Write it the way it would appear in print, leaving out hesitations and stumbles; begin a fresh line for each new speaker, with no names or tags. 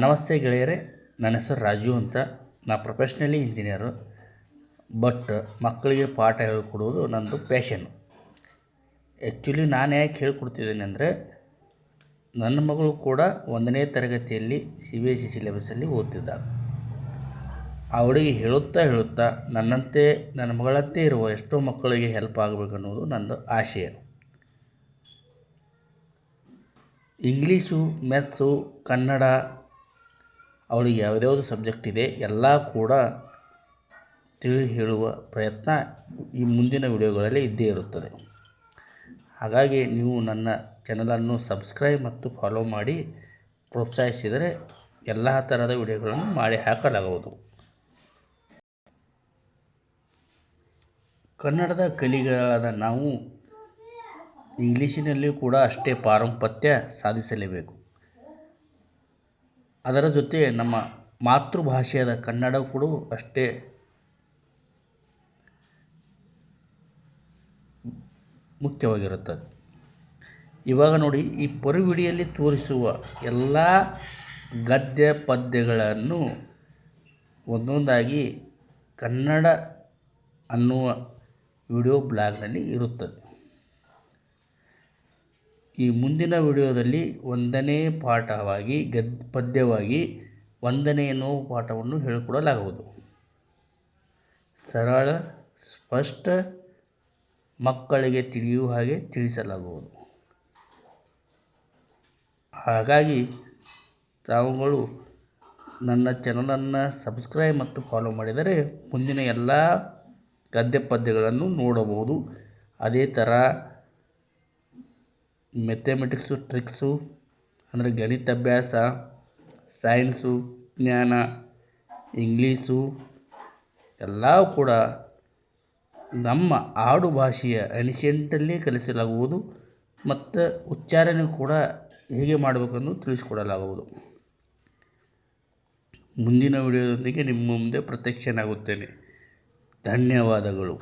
ನಮಸ್ತೆ ಗೆಳೆಯರೇ, ನನ್ನ ಹೆಸರು ರಾಜು ಅಂತ. ನಾ ಪ್ರೊಫೆಷ್ನಲಿ ಇಂಜಿನಿಯರು. ಬಟ್ ಮಕ್ಕಳಿಗೆ ಪಾಠ ಹೇಳಿಕೊಡುವುದು ನನ್ನದು ಪ್ಯಾಷನ್ನು. ಆ್ಯಕ್ಚುಲಿ ನಾನು ಯಾಕೆ ಹೇಳ್ಕೊಡ್ತಿದ್ದೀನಿ ಅಂದರೆ, ನನ್ನ ಮಗಳು ಕೂಡ 1ನೇ ತರಗತಿಯಲ್ಲಿ CBSE ಸಿಲೆಬಸ್ಸಲ್ಲಿ ಓದ್ತಿದ್ದಾಳೆ. ಅವಳಿಗೆ ಹೇಳುತ್ತಾ ನನ್ನಂತೆ ನನ್ನ ಮಗಳಂತೆ ಇರುವ ಎಷ್ಟೋ ಮಕ್ಕಳಿಗೆ ಹೆಲ್ಪ್ ಆಗಬೇಕನ್ನೋದು ನನ್ನದು ಆಶಯ. ಇಂಗ್ಲೀಷು, ಮ್ಯಾಥ್ಸು, ಕನ್ನಡ, ಅವಳಿಗೆ ಯಾವುದ್ಯಾವುದು ಸಬ್ಜೆಕ್ಟ್ ಇದೆ ಎಲ್ಲ ಕೂಡ ತಿಳಿ ಹೇಳುವ ಪ್ರಯತ್ನ ಈ ಮುಂದಿನ ವಿಡಿಯೋಗಳಲ್ಲಿ ಇದ್ದೇ ಇರುತ್ತದೆ. ಹಾಗಾಗಿ ನೀವು ನನ್ನ ಚಾನಲನ್ನು ಸಬ್ಸ್ಕ್ರೈಬ್ ಮತ್ತು ಫಾಲೋ ಮಾಡಿ ಪ್ರೋತ್ಸಾಹಿಸಿದರೆ ಎಲ್ಲ ಥರದ ವಿಡಿಯೋಗಳನ್ನು ಮಾಡಿ ಹಾಕಲಾಗುವುದು. ಕನ್ನಡದ ಕಲಿಗಳಾದ ನಾವು ಇಂಗ್ಲೀಷಿನಲ್ಲಿಯೂ ಕೂಡ ಅಷ್ಟೇ ಪಾರಂಪತ್ಯ ಸಾಧಿಸಲೇಬೇಕು. ಅದರ ಜೊತೆ ನಮ್ಮ ಮಾತೃಭಾಷೆಯಾದ ಕನ್ನಡ ಕೂಡ ಅಷ್ಟೇ ಮುಖ್ಯವಾಗಿರುತ್ತದೆ. ಇವಾಗ ನೋಡಿ, ಈ ಪರಿವಿಡಿಯಲ್ಲಿ ತೋರಿಸುವ ಎಲ್ಲ ಗದ್ಯ ಪದ್ಯಗಳನ್ನು ಒಂದೊಂದಾಗಿ ಕನ್ನಡ ಅನ್ನುವ ವಿಡಿಯೋ ಬ್ಲಾಗ್ನಲ್ಲಿ ಇರುತ್ತದೆ. ಈ ಮುಂದಿನ ವಿಡಿಯೋದಲ್ಲಿ 1ನೇ ಪಾಠವಾಗಿ ಪದ್ಯವಾಗಿ 1ನೇ ಎನ್ನುವ ಪಾಠವನ್ನು ಹೇಳಿಕೊಡಲಾಗುವುದು. ಸರಳ, ಸ್ಪಷ್ಟ, ಮಕ್ಕಳಿಗೆ ತಿಳಿಯುವ ಹಾಗೆ ತಿಳಿಸಲಾಗುವುದು. ಹಾಗಾಗಿ ತಾವುಗಳು ನನ್ನ ಚಾನಲನ್ನು ಸಬ್ಸ್ಕ್ರೈಬ್ ಮತ್ತು ಫಾಲೋ ಮಾಡಿದರೆ ಮುಂದಿನ ಎಲ್ಲ ಗದ್ಯ ಪದ್ಯಗಳನ್ನು ನೋಡಬಹುದು. ಅದೇ ಥರ ಮೆಥಮೆಟಿಕ್ಸು, ಟ್ರಿಕ್ಸು ಅಂದರೆ ಗಣಿತ ಅಭ್ಯಾಸ, ಸೈನ್ಸು, ವಿಜ್ಞಾನ, ಇಂಗ್ಲೀಷು ಎಲ್ಲವೂ ಕೂಡ ನಮ್ಮ ಆಡು ಭಾಷೆಯ ಎನಿಷೆಂಟಲ್ಲಿ ಕಲಿಸಲಾಗುವುದು ಮತ್ತು ಉಚ್ಚಾರಣೆ ಕೂಡ ಹೇಗೆ ಮಾಡಬೇಕನ್ನು ತಿಳಿಸಿಕೊಡಲಾಗುವುದು. ಮುಂದಿನ ವಿಡಿಯೋದೊಂದಿಗೆ ನಿಮ್ಮ ಮುಂದೆ ಪ್ರತ್ಯಕ್ಷನಾಗುತ್ತೇನೆ. ಧನ್ಯವಾದಗಳು.